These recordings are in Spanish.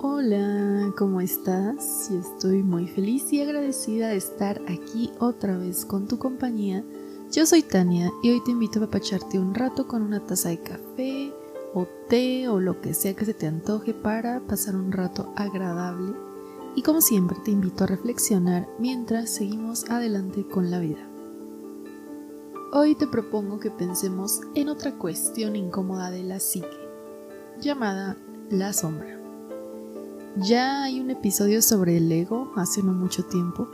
Hola, ¿cómo estás? Yo estoy muy feliz y agradecida de estar aquí otra vez con tu compañía. Yo soy Tania y hoy te invito a apapacharte un rato con una taza de café o té o lo que sea que se te antoje para pasar un rato agradable. Y como siempre te invito a reflexionar mientras seguimos adelante con la vida. Hoy te propongo que pensemos en otra cuestión incómoda de la psique, llamada la sombra. Ya hay un episodio sobre el ego hace no mucho tiempo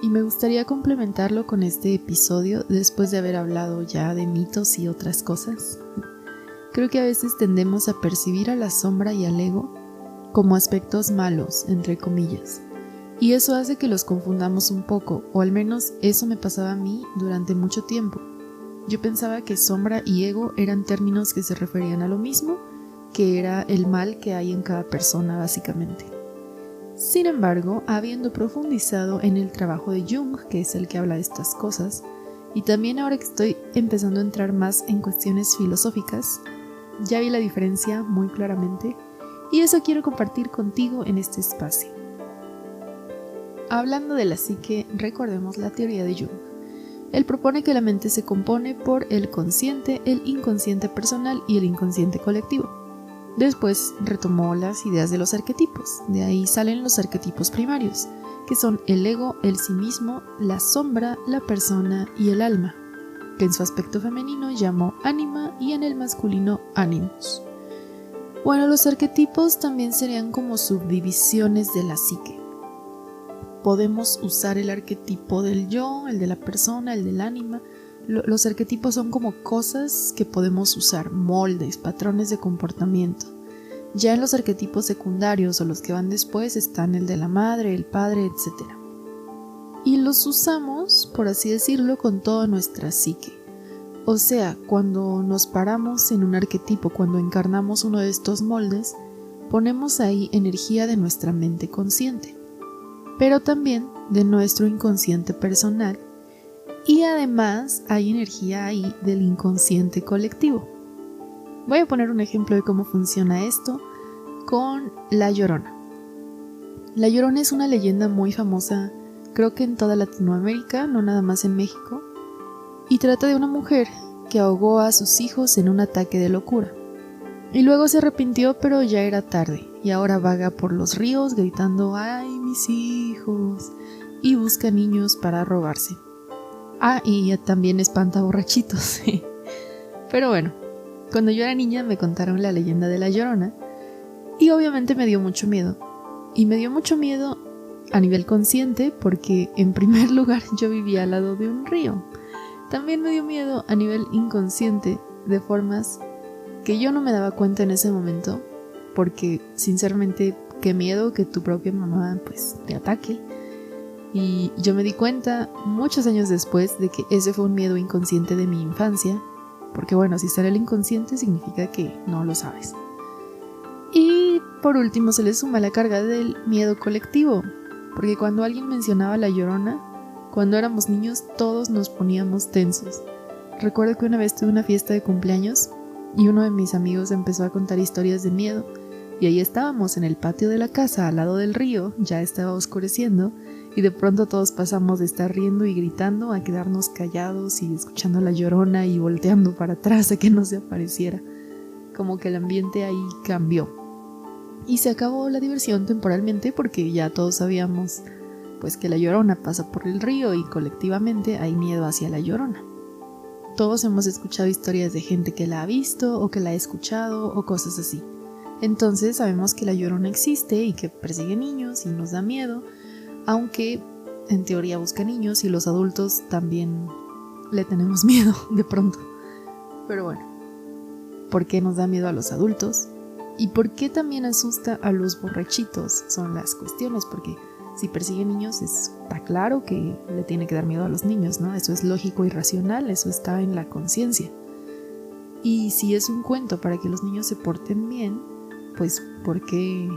y me gustaría complementarlo con este episodio después de haber hablado ya de mitos y otras cosas. Creo que a veces tendemos a percibir a la sombra y al ego como aspectos malos, entre comillas, y eso hace que los confundamos un poco, o al menos eso me pasaba a mí durante mucho tiempo. Yo pensaba que sombra y ego eran términos que se referían a lo mismo, que era el mal que hay en cada persona básicamente. Sin embargo, habiendo profundizado en el trabajo de Jung, que es el que habla de estas cosas, y también ahora que estoy empezando a entrar más en cuestiones filosóficas, ya vi la diferencia muy claramente, y eso quiero compartir contigo en este espacio. Hablando de la psique, recordemos la teoría de Jung. Él propone que la mente se compone por el consciente, el inconsciente personal y el inconsciente colectivo. Después retomó las ideas de los arquetipos, de ahí salen los arquetipos primarios, que son el ego, el sí mismo, la sombra, la persona y el alma, que en su aspecto femenino llamó ánima y en el masculino animus. Bueno, los arquetipos también serían como subdivisiones de la psique. Podemos usar el arquetipo del yo, el de la persona, el del ánima. Los arquetipos son como cosas que podemos usar, moldes, patrones de comportamiento. Ya en los arquetipos secundarios o los que van después están el de la madre, el padre, etc. Y los usamos, por así decirlo, con toda nuestra psique. O sea, cuando nos paramos en un arquetipo, cuando encarnamos uno de estos moldes, ponemos ahí energía de nuestra mente consciente, pero también de nuestro inconsciente personal. Y además hay energía ahí del inconsciente colectivo. Voy a poner un ejemplo de cómo funciona esto con La Llorona. La Llorona es una leyenda muy famosa, creo que en toda Latinoamérica, no nada más en México, y trata de una mujer que ahogó a sus hijos en un ataque de locura. Y luego se arrepintió, pero ya era tarde, y ahora vaga por los ríos gritando ¡ay, mis hijos!, y busca niños para robarse. Y también espanta borrachitos. Pero bueno, cuando yo era niña me contaron la leyenda de La Llorona y obviamente me dio mucho miedo. Y me dio mucho miedo a nivel consciente porque en primer lugar yo vivía al lado de un río. También me dio miedo a nivel inconsciente de formas que yo no me daba cuenta en ese momento, porque sinceramente qué miedo que tu propia mamá pues te ataque. Y yo me di cuenta muchos años después de que ese fue un miedo inconsciente de mi infancia, porque bueno, si está en el inconsciente significa que no lo sabes. Y por último se le suma la carga del miedo colectivo, porque cuando alguien mencionaba La Llorona, cuando éramos niños todos nos poníamos tensos. Recuerdo que una vez tuve una fiesta de cumpleaños y uno de mis amigos empezó a contar historias de miedo, y ahí estábamos en el patio de la casa al lado del río, ya estaba oscureciendo, y de pronto todos pasamos de estar riendo y gritando a quedarnos callados y escuchando a La Llorona y volteando para atrás a que no se apareciera. Como que el ambiente ahí cambió. Y se acabó la diversión temporalmente porque ya todos sabíamos pues que La Llorona pasa por el río y colectivamente hay miedo hacia La Llorona. Todos hemos escuchado historias de gente que la ha visto o que la ha escuchado o cosas así. Entonces sabemos que La Llorona existe y que persigue niños y nos da miedo, aunque en teoría busca niños y los adultos también le tenemos miedo de pronto. Pero bueno, ¿por qué nos da miedo a los adultos? ¿Y por qué también asusta a los borrachitos? Son las cuestiones, porque si persigue niños está claro que le tiene que dar miedo a los niños, ¿no? Eso es lógico y racional, eso está en la conciencia. Y si es un cuento para que los niños se porten bien, pues ¿por qué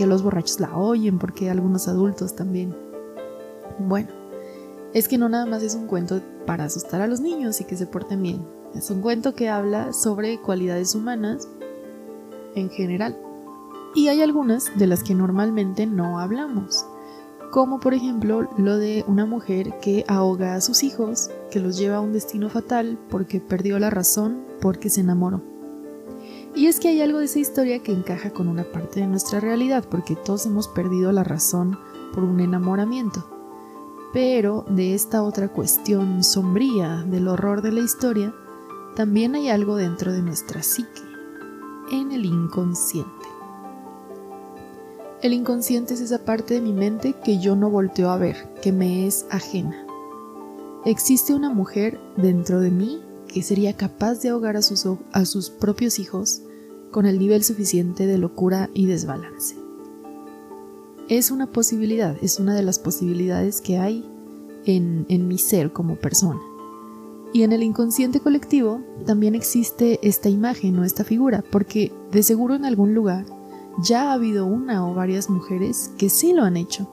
los borrachos la oyen? ¿Por qué algunos adultos también? Bueno, es que no nada más es un cuento para asustar a los niños y que se porten bien. Es un cuento que habla sobre cualidades humanas en general. Y hay algunas de las que normalmente no hablamos, como por ejemplo lo de una mujer que ahoga a sus hijos, que los lleva a un destino fatal porque perdió la razón, porque se enamoró. Y es que hay algo de esa historia que encaja con una parte de nuestra realidad, porque todos hemos perdido la razón por un enamoramiento. Pero de esta otra cuestión sombría del horror de la historia, también hay algo dentro de nuestra psique, en el inconsciente. El inconsciente es esa parte de mi mente que yo no volteo a ver, que me es ajena. Existe una mujer dentro de mí que sería capaz de ahogar a sus propios hijos con el nivel suficiente de locura y desbalance. Es una posibilidad, es una de las posibilidades que hay en mi ser como persona. Y en el inconsciente colectivo también existe esta imagen o esta figura, porque de seguro en algún lugar ya ha habido una o varias mujeres que sí lo han hecho.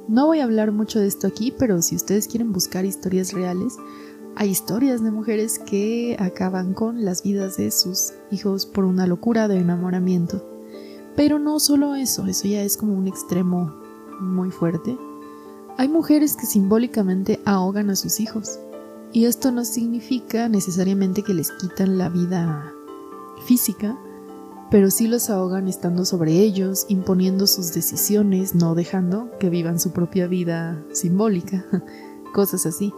No voy a hablar mucho de esto aquí, pero si ustedes quieren buscar historias reales, hay historias de mujeres que acaban con las vidas de sus hijos por una locura de enamoramiento. Pero no solo eso ya es como un extremo muy fuerte. Hay mujeres que simbólicamente ahogan a sus hijos. Y esto no significa necesariamente que les quitan la vida física, pero sí los ahogan estando sobre ellos, imponiendo sus decisiones, no dejando que vivan su propia vida simbólica, cosas así.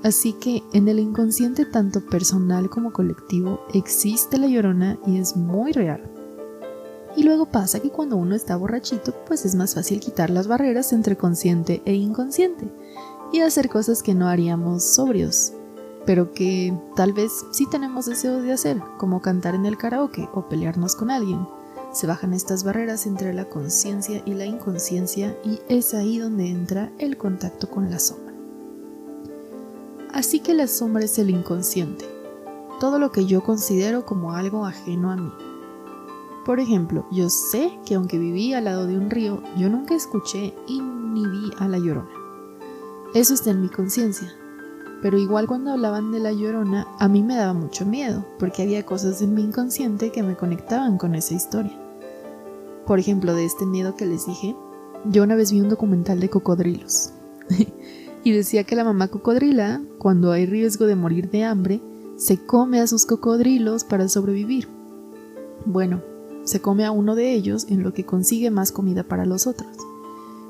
Así que en el inconsciente tanto personal como colectivo existe la Llorona y es muy real. Y luego pasa que cuando uno está borrachito, pues es más fácil quitar las barreras entre consciente e inconsciente y hacer cosas que no haríamos sobrios, pero que tal vez sí tenemos deseos de hacer, como cantar en el karaoke o pelearnos con alguien. Se bajan estas barreras entre la conciencia y la inconsciencia y es ahí donde entra el contacto con la sombra. Así que la sombra es el inconsciente, todo lo que yo considero como algo ajeno a mí. Por ejemplo, yo sé que aunque viví al lado de un río, yo nunca escuché y ni vi a la Llorona. Eso está en mi conciencia. Pero igual cuando hablaban de la Llorona, a mí me daba mucho miedo, porque había cosas en mi inconsciente que me conectaban con esa historia. Por ejemplo, de este miedo que les dije, yo una vez vi un documental de cocodrilos. Y decía que la mamá cocodrila, cuando hay riesgo de morir de hambre, se come a sus cocodrilos para sobrevivir. Bueno, se come a uno de ellos en lo que consigue más comida para los otros.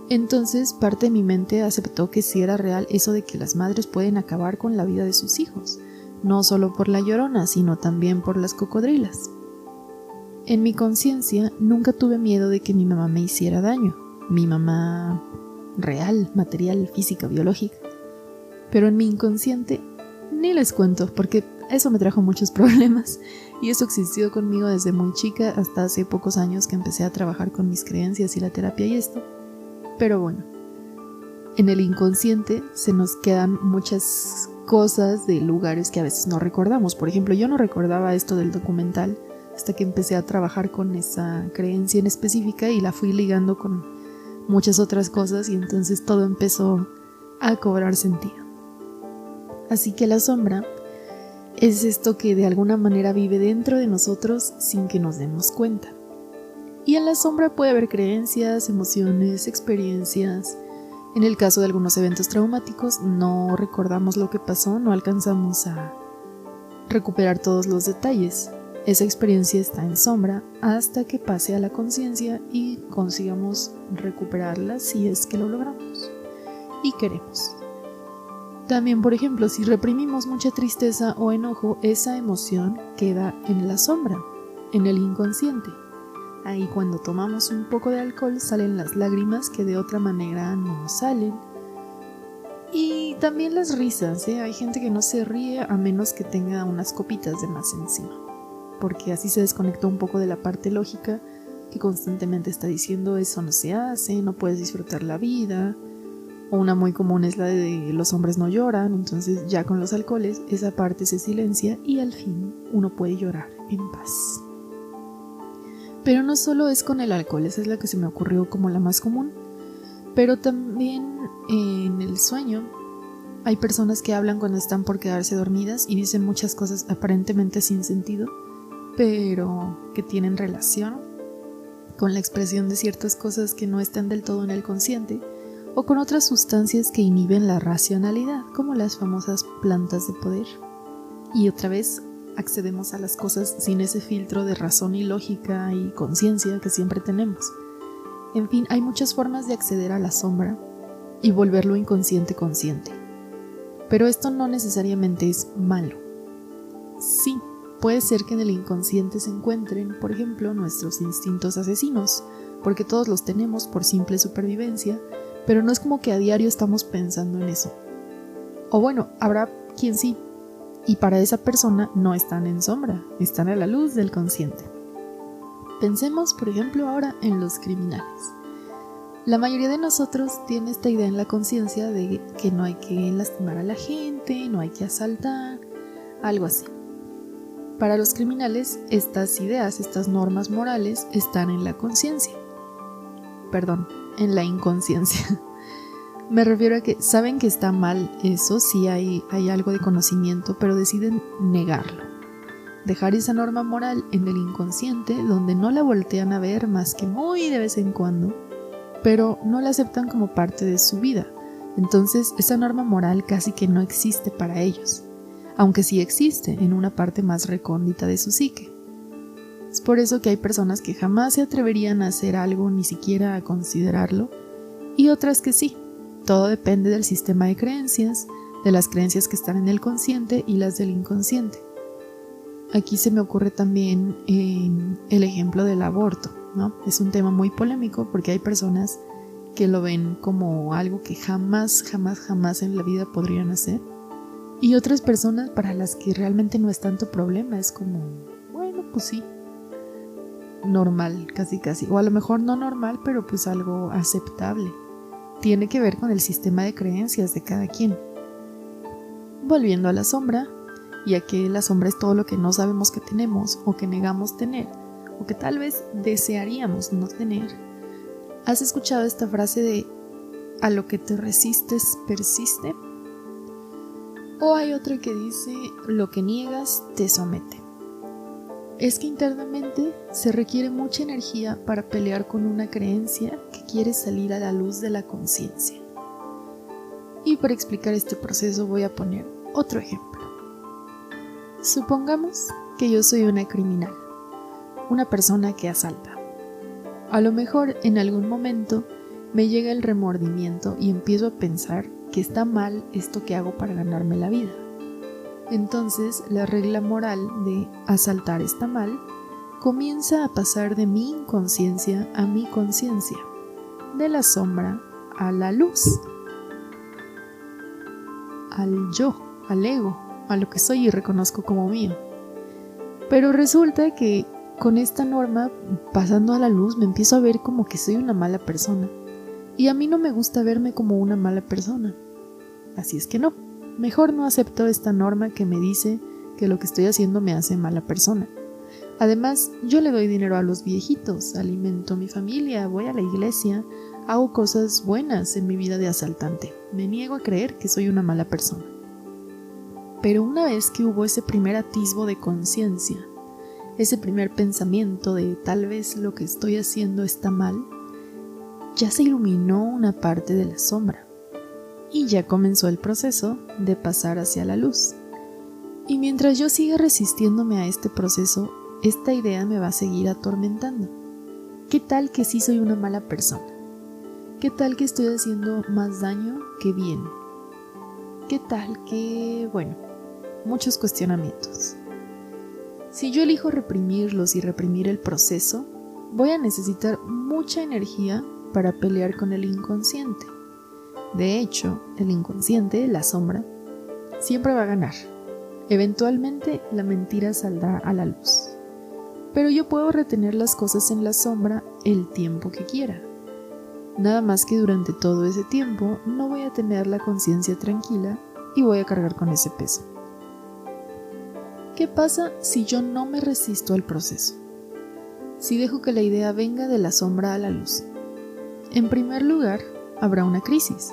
Entonces parte de mi mente aceptó que sí era real eso de que las madres pueden acabar con la vida de sus hijos, no solo por la Llorona, sino también por las cocodrilas. En mi conciencia nunca tuve miedo de que mi mamá me hiciera daño, mi mamá real, material, física, biológica. Pero en mi inconsciente ni les cuento, porque eso me trajo muchos problemas y eso existió conmigo desde muy chica hasta hace pocos años que empecé a trabajar con mis creencias y la terapia y esto. Pero bueno, en el inconsciente se nos quedan muchas cosas de lugares que a veces no recordamos. Por ejemplo, yo no recordaba esto del documental hasta que empecé a trabajar con esa creencia en específica y la fui ligando con muchas otras cosas y entonces todo empezó a cobrar sentido. Así que la sombra es esto que de alguna manera vive dentro de nosotros sin que nos demos cuenta. Y en la sombra puede haber creencias, emociones, experiencias. En el caso de algunos eventos traumáticos no recordamos lo que pasó, no alcanzamos a recuperar todos los detalles. Esa experiencia está en sombra hasta que pase a la conciencia y consigamos recuperarla si es que lo logramos y queremos. También, por ejemplo, si reprimimos mucha tristeza o enojo, esa emoción queda en la sombra, en el inconsciente. Ahí cuando tomamos un poco de alcohol salen las lágrimas que de otra manera no salen. Y también las risas, Hay gente que no se ríe a menos que tenga unas copitas de más encima, porque así se desconectó un poco de la parte lógica que constantemente está diciendo eso no se hace, no puedes disfrutar la vida. O una muy común es la de los hombres no lloran, entonces ya con los alcoholes esa parte se silencia y al fin uno puede llorar en paz. Pero no solo es con el alcohol, esa es la que se me ocurrió como la más común, pero también en el sueño hay personas que hablan cuando están por quedarse dormidas y dicen muchas cosas aparentemente sin sentido, pero que tienen relación con la expresión de ciertas cosas que no están del todo en el consciente, o con otras sustancias que inhiben la racionalidad, como las famosas plantas de poder. Y otra vez accedemos a las cosas sin ese filtro de razón y lógica y conciencia que siempre tenemos. En fin, hay muchas formas de acceder a la sombra y volverlo inconsciente consciente. Pero esto no necesariamente es malo. Sí, puede ser que en el inconsciente se encuentren, por ejemplo, nuestros instintos asesinos, porque todos los tenemos por simple supervivencia, pero no es como que a diario estamos pensando en eso. O bueno, habrá quien sí, y para esa persona no están en sombra, están a la luz del consciente. Pensemos, por ejemplo, ahora en los criminales. La mayoría de nosotros tiene esta idea en la conciencia de que no hay que lastimar a la gente, no hay que asaltar, algo así. Para los criminales, estas ideas, estas normas morales están en la conciencia. Perdón, en la inconsciencia. Me refiero a que saben que está mal eso, sí hay algo de conocimiento, pero deciden negarlo. Dejar esa norma moral en el inconsciente, donde no la voltean a ver más que muy de vez en cuando, pero no la aceptan como parte de su vida. Entonces, esa norma moral casi que no existe para ellos, aunque sí existe en una parte más recóndita de su psique. Es por eso que hay personas que jamás se atreverían a hacer algo, ni siquiera a considerarlo, y otras que sí. Todo depende del sistema de creencias, de las creencias que están en el consciente y las del inconsciente. Aquí se me ocurre también el ejemplo del aborto, ¿no? Es un tema muy polémico porque hay personas que lo ven como algo que jamás en la vida podrían hacer. Y otras personas para las que realmente no es tanto problema, es como, bueno, pues sí, normal, casi. O a lo mejor no normal, pero pues algo aceptable. Tiene que ver con el sistema de creencias de cada quien. Volviendo a la sombra, ya que la sombra es todo lo que no sabemos que tenemos o que negamos tener, o que tal vez desearíamos no tener. ¿Has escuchado esta frase de "a lo que te resistes persiste"? O hay otra que dice "lo que niegas te somete". Es que internamente se requiere mucha energía para pelear con una creencia que quiere salir a la luz de la conciencia. Y para explicar este proceso voy a poner otro ejemplo. Supongamos que yo soy una criminal, una persona que asalta. A lo mejor en algún momento me llega el remordimiento y empiezo a pensar que está mal esto que hago para ganarme la vida. Entonces la regla moral de asaltar está mal comienza a pasar de mi inconsciencia a mi conciencia, de la sombra a la luz, al yo, al ego, a lo que soy y reconozco como mío. Pero resulta que con esta norma, pasando a la luz, me empiezo a ver como que soy una mala persona. Y a mí no me gusta verme como una mala persona. Así es que no, mejor no acepto esta norma que me dice que lo que estoy haciendo me hace mala persona. Además, yo le doy dinero a los viejitos, alimento a mi familia, voy a la iglesia, hago cosas buenas en mi vida de asaltante. Me niego a creer que soy una mala persona. Pero una vez que hubo ese primer atisbo de conciencia, ese primer pensamiento de tal vez lo que estoy haciendo está mal, ya se iluminó una parte de la sombra y ya comenzó el proceso de pasar hacia la luz. Y mientras yo siga resistiéndome a este proceso, esta idea me va a seguir atormentando. ¿Qué tal que sí soy una mala persona? ¿Qué tal que estoy haciendo más daño que bien? ¿Qué tal que, bueno, muchos cuestionamientos? Si yo elijo reprimirlos y reprimir el proceso, voy a necesitar mucha energía para pelear con el inconsciente. De hecho, el inconsciente, la sombra, siempre va a ganar. Eventualmente la mentira saldrá a la luz. Pero yo puedo retener las cosas en la sombra el tiempo que quiera. Nada más que durante todo ese tiempo no voy a tener la conciencia tranquila y voy a cargar con ese peso. ¿Qué pasa si yo no me resisto al proceso? Si dejo que la idea venga de la sombra a la luz. En primer lugar, habrá una crisis.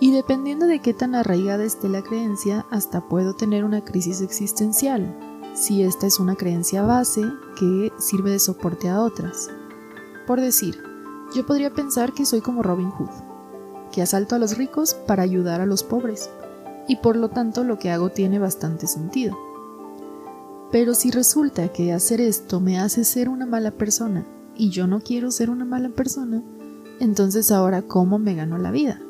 Y dependiendo de qué tan arraigada esté la creencia, hasta puedo tener una crisis existencial, si esta es una creencia base que sirve de soporte a otras. Por decir, yo podría pensar que soy como Robin Hood, que asalto a los ricos para ayudar a los pobres, y por lo tanto lo que hago tiene bastante sentido. Pero si resulta que hacer esto me hace ser una mala persona, y yo no quiero ser una mala persona, entonces ahora ¿cómo me gano la vida?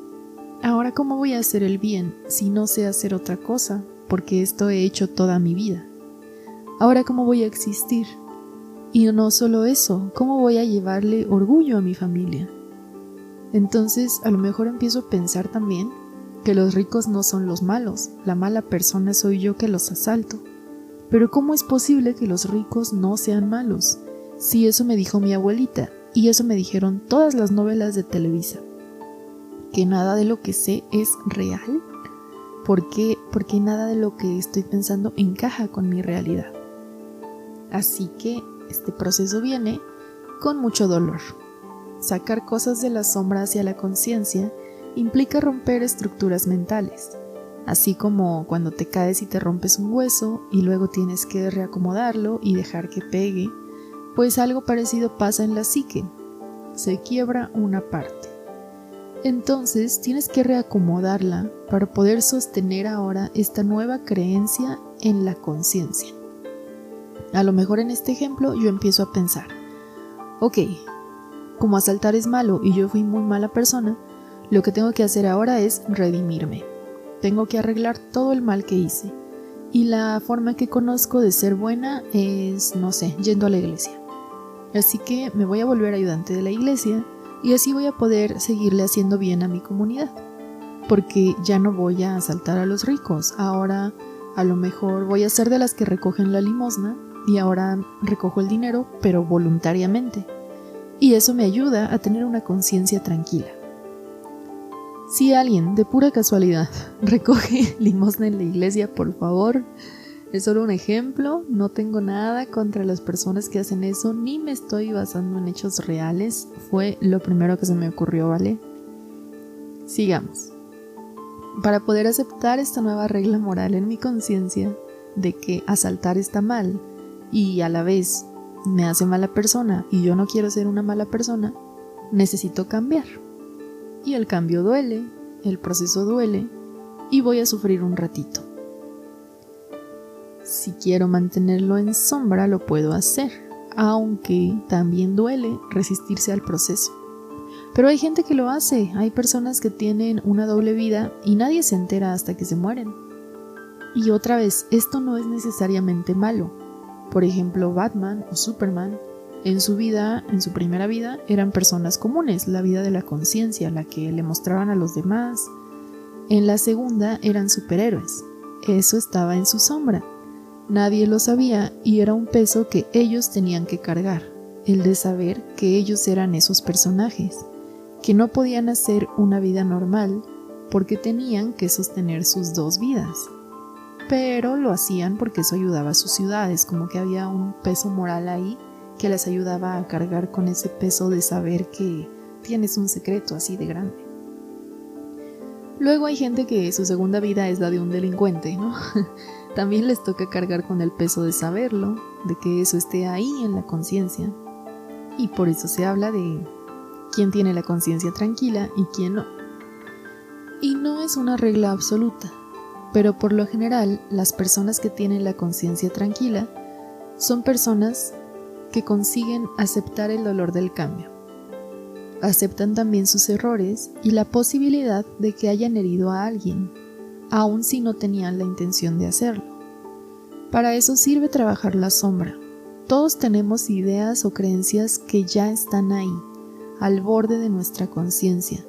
Ahora ¿cómo voy a hacer el bien si no sé hacer otra cosa? Porque esto he hecho toda mi vida. Ahora ¿cómo voy a existir? Y no solo eso, ¿cómo voy a llevarle orgullo a mi familia? Entonces a lo mejor empiezo a pensar también que los ricos no son los malos, la mala persona soy yo que los asalto. Pero ¿cómo es posible que los ricos no sean malos? Si eso me dijo mi abuelita, y eso me dijeron todas las novelas de Televisa. ¿Que nada de lo que sé es real? ¿Por qué? Porque nada de lo que estoy pensando encaja con mi realidad. Así que este proceso viene con mucho dolor. Sacar cosas de la sombra hacia la conciencia implica romper estructuras mentales, así como cuando te caes y te rompes un hueso y luego tienes que reacomodarlo y dejar que pegue, pues algo parecido pasa en la psique, se quiebra una parte. Entonces tienes que reacomodarla para poder sostener ahora esta nueva creencia en la conciencia. A lo mejor en este ejemplo yo empiezo a pensar, ok, como asaltar es malo y yo fui muy mala persona, lo que tengo que hacer ahora es redimirme. Tengo que arreglar todo el mal que hice. Y la forma que conozco de ser buena es, no sé, yendo a la iglesia. Así que me voy a volver ayudante de la iglesia y así voy a poder seguirle haciendo bien a mi comunidad. Porque ya no voy a asaltar a los ricos. Ahora a lo mejor voy a ser de las que recogen la limosna y ahora recojo el dinero, pero voluntariamente. Y eso me ayuda a tener una conciencia tranquila. Si alguien de pura casualidad recoge limosna en la iglesia, por favor, es solo un ejemplo, no tengo nada contra las personas que hacen eso, ni me estoy basando en hechos reales, fue lo primero que se me ocurrió, ¿vale? Sigamos. Para poder aceptar esta nueva regla moral en mi conciencia de que asaltar está mal y a la vez me hace mala persona y yo no quiero ser una mala persona, necesito cambiar. Y el cambio duele, el proceso duele y voy a sufrir un ratito. Si quiero mantenerlo en sombra lo puedo hacer, aunque también duele resistirse al proceso. Pero hay gente que lo hace, hay personas que tienen una doble vida y nadie se entera hasta que se mueren. Y otra vez, esto no es necesariamente malo. Por ejemplo, Batman o Superman, en su vida, en su primera vida, eran personas comunes, la vida de la conciencia, la que le mostraban a los demás. En la segunda eran superhéroes, eso estaba en su sombra. Nadie lo sabía y era un peso que ellos tenían que cargar, el de saber que ellos eran esos personajes, que no podían hacer una vida normal porque tenían que sostener sus dos vidas. Pero lo hacían porque eso ayudaba a sus ciudades, como que había un peso moral ahí que les ayudaba a cargar con ese peso de saber que tienes un secreto así de grande. Luego hay gente que su segunda vida es la de un delincuente, ¿no? También les toca cargar con el peso de saberlo, de que eso esté ahí en la conciencia. Y por eso se habla de quién tiene la conciencia tranquila y quién no. Y no es una regla absoluta, pero por lo general las personas que tienen la conciencia tranquila son personas que consiguen aceptar el dolor del cambio. Aceptan también sus errores y la posibilidad de que hayan herido a alguien, aun si no tenían la intención de hacerlo. Para eso sirve trabajar la sombra. Todos tenemos ideas o creencias que ya están ahí, al borde de nuestra conciencia,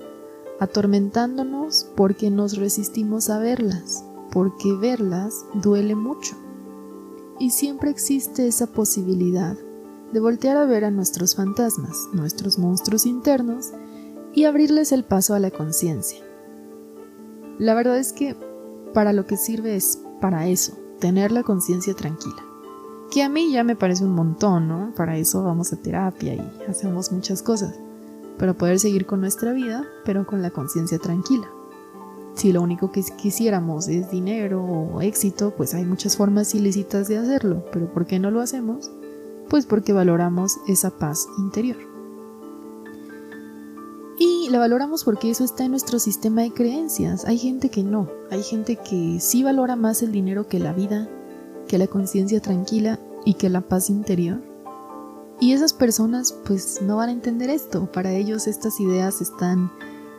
atormentándonos porque nos resistimos a verlas, porque verlas duele mucho. Y siempre existe esa posibilidad de voltear a ver a nuestros fantasmas, nuestros monstruos internos, y abrirles el paso a la conciencia. La verdad es que para lo que sirve es para eso, tener la conciencia tranquila. Que a mí ya me parece un montón, ¿no? Para eso vamos a terapia y hacemos muchas cosas, para poder seguir con nuestra vida, pero con la conciencia tranquila. Si lo único que quisiéramos es dinero o éxito, pues hay muchas formas ilícitas de hacerlo, pero ¿por qué no lo hacemos? Pues porque valoramos esa paz interior. Sí, la valoramos porque eso está en nuestro sistema de creencias. Hay gente que no, hay gente que sí valora más el dinero que la vida, que la conciencia tranquila y que la paz interior. Y esas personas pues no van a entender esto. Para ellos estas ideas están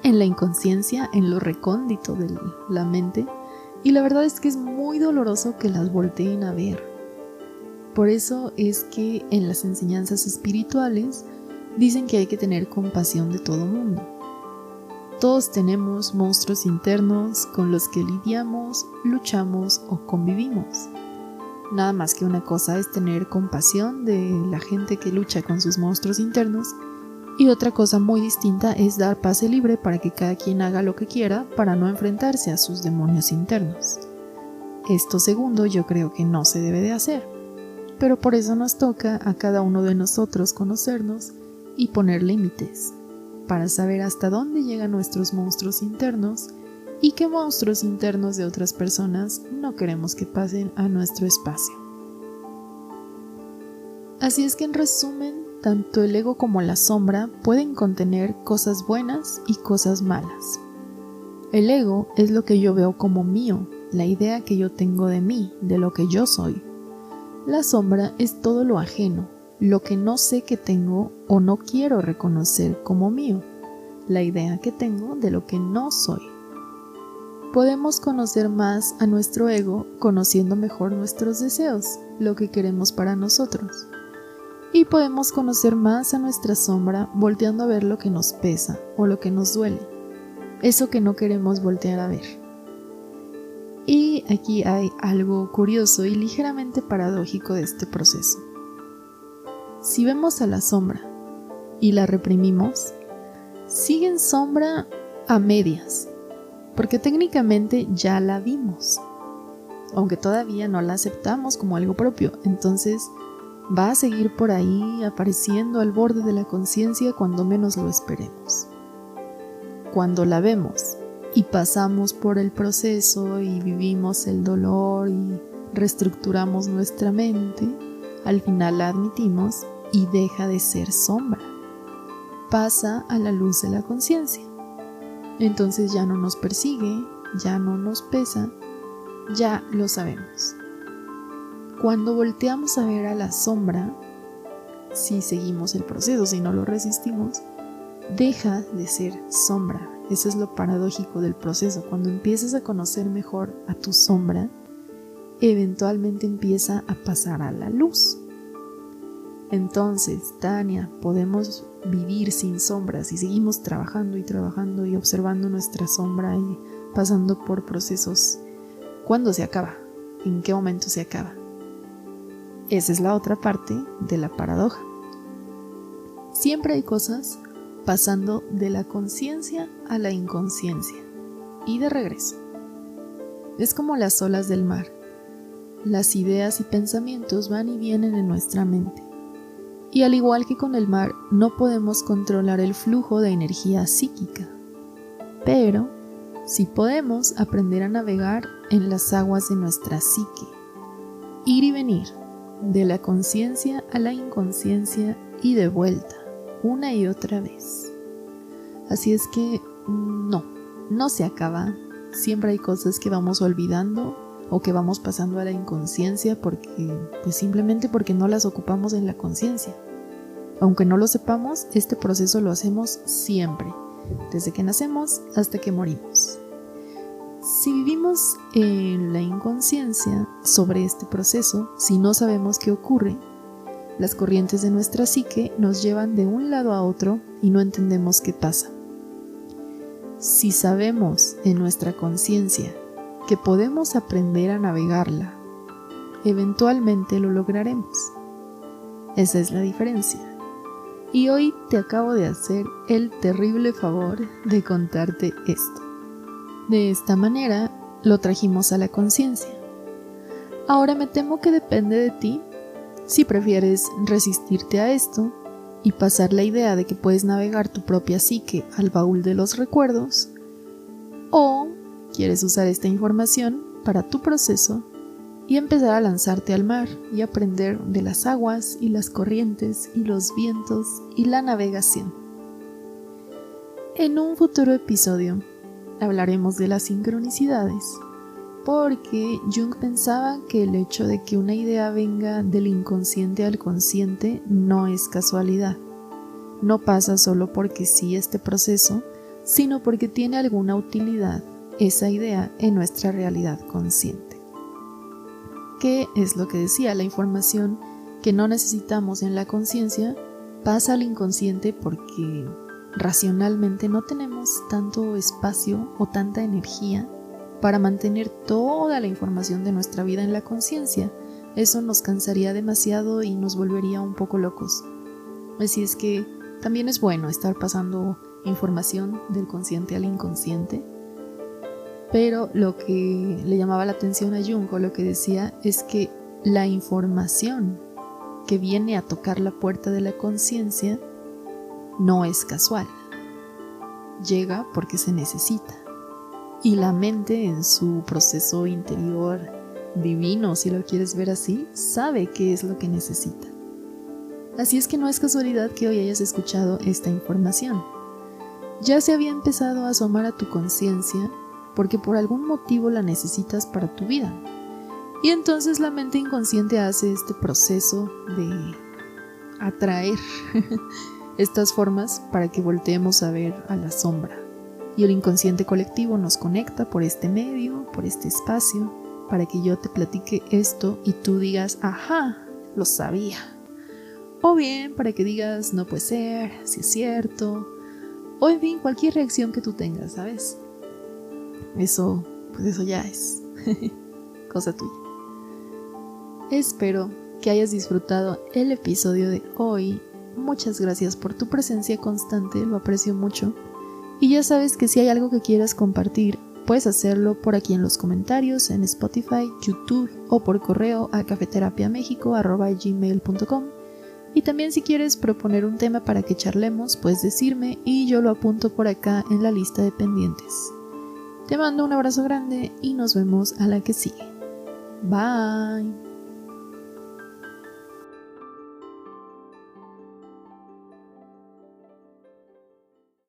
en la inconsciencia, en lo recóndito de la mente. Y la verdad es que es muy doloroso que las volteen a ver. Por eso es que en las enseñanzas espirituales dicen que hay que tener compasión de todo mundo. Todos tenemos monstruos internos con los que lidiamos, luchamos o convivimos. Nada más que una cosa es tener compasión de la gente que lucha con sus monstruos internos y otra cosa muy distinta es dar pase libre para que cada quien haga lo que quiera para no enfrentarse a sus demonios internos. Esto segundo yo creo que no se debe de hacer, pero por eso nos toca a cada uno de nosotros conocernos y poner límites para saber hasta dónde llegan nuestros monstruos internos y qué monstruos internos de otras personas no queremos que pasen a nuestro espacio. Así es que en resumen, tanto el ego como la sombra pueden contener cosas buenas y cosas malas. El ego es lo que yo veo como mío, la idea que yo tengo de mí, de lo que yo soy. La sombra es todo lo ajeno, lo que no sé que tengo o no quiero reconocer como mío, la idea que tengo de lo que no soy. Podemos conocer más a nuestro ego conociendo mejor nuestros deseos, lo que queremos para nosotros. Y podemos conocer más a nuestra sombra volteando a ver lo que nos pesa o lo que nos duele, eso que no queremos voltear a ver. Y aquí hay algo curioso y ligeramente paradójico de este proceso. Si vemos a la sombra y la reprimimos, sigue en sombra a medias, porque técnicamente ya la vimos, aunque todavía no la aceptamos como algo propio, entonces va a seguir por ahí apareciendo al borde de la conciencia cuando menos lo esperemos. Cuando la vemos y pasamos por el proceso y vivimos el dolor y reestructuramos nuestra mente, al final la admitimos y deja de ser sombra. Pasa a la luz de la conciencia. Entonces ya no nos persigue, ya no nos pesa, ya lo sabemos. Cuando volteamos a ver a la sombra, si seguimos el proceso, si no lo resistimos, deja de ser sombra. Eso es lo paradójico del proceso. Cuando empiezas a conocer mejor a tu sombra, eventualmente empieza a pasar a la luz. Entonces, Tania, podemos vivir sin sombras si seguimos trabajando y observando nuestra sombra y pasando por procesos. ¿Cuándo se acaba? ¿En qué momento se acaba? Esa es la otra parte de la paradoja. Siempre hay cosas pasando de la conciencia a la inconsciencia y de regreso. Es como las olas del mar. Las ideas y pensamientos van y vienen en nuestra mente. Y al igual que con el mar, no podemos controlar el flujo de energía psíquica, pero sí podemos aprender a navegar en las aguas de nuestra psique, ir y venir, de la conciencia a la inconsciencia y de vuelta, una y otra vez. Así es que no se acaba, siempre hay cosas que vamos olvidando o que vamos pasando a la inconsciencia simplemente porque no las ocupamos en la conciencia. Aunque no lo sepamos, este proceso lo hacemos siempre, desde que nacemos hasta que morimos. Si vivimos en la inconsciencia sobre este proceso, si no sabemos qué ocurre, las corrientes de nuestra psique nos llevan de un lado a otro y no entendemos qué pasa. Si sabemos en nuestra conciencia que podemos aprender a navegarla, eventualmente lo lograremos. Esa es la diferencia. Y hoy te acabo de hacer el terrible favor de contarte esto. De esta manera lo trajimos a la conciencia. Ahora me temo que depende de ti si prefieres resistirte a esto y pasar la idea de que puedes navegar tu propia psique al baúl de los recuerdos, o quieres usar esta información para tu proceso y empezar a lanzarte al mar y aprender de las aguas y las corrientes y los vientos y la navegación. En un futuro episodio hablaremos de las sincronicidades, porque Jung pensaba que el hecho de que una idea venga del inconsciente al consciente no es casualidad. No pasa solo porque sí este proceso, sino porque tiene alguna utilidad esa idea en nuestra realidad consciente. ¿Qué es lo que decía? La información que no necesitamos en la conciencia pasa al inconsciente porque racionalmente no tenemos tanto espacio o tanta energía para mantener toda la información de nuestra vida en la conciencia. Eso nos cansaría demasiado y nos volvería un poco locos. Así es que también es bueno estar pasando información del consciente al inconsciente, pero lo que le llamaba la atención a Jung, o lo que decía, es que la información que viene a tocar la puerta de la conciencia no es casual, llega porque se necesita, y la mente en su proceso interior divino, si lo quieres ver así, sabe qué es lo que necesita. Así es que no es casualidad que hoy hayas escuchado esta información. Ya se había empezado a asomar a tu conciencia porque por algún motivo la necesitas para tu vida. Y entonces la mente inconsciente hace este proceso de atraer estas formas para que volteemos a ver a la sombra. Y el inconsciente colectivo nos conecta por este medio, por este espacio, para que yo te platique esto y tú digas, ajá, lo sabía. O bien para que digas, no puede ser, si es cierto. O en fin, cualquier reacción que tú tengas, ¿sabes? Eso ya es cosa tuya. Espero que hayas disfrutado el episodio de hoy. Muchas gracias por tu presencia constante, lo aprecio mucho. Y ya sabes que si hay algo que quieras compartir, puedes hacerlo por aquí en los comentarios, en Spotify, YouTube o por correo a cafeterapiamexico@gmail.com. Y también si quieres proponer un tema para que charlemos, puedes decirme y yo lo apunto por acá en la lista de pendientes. Te mando un abrazo grande y nos vemos a la que sigue. Bye.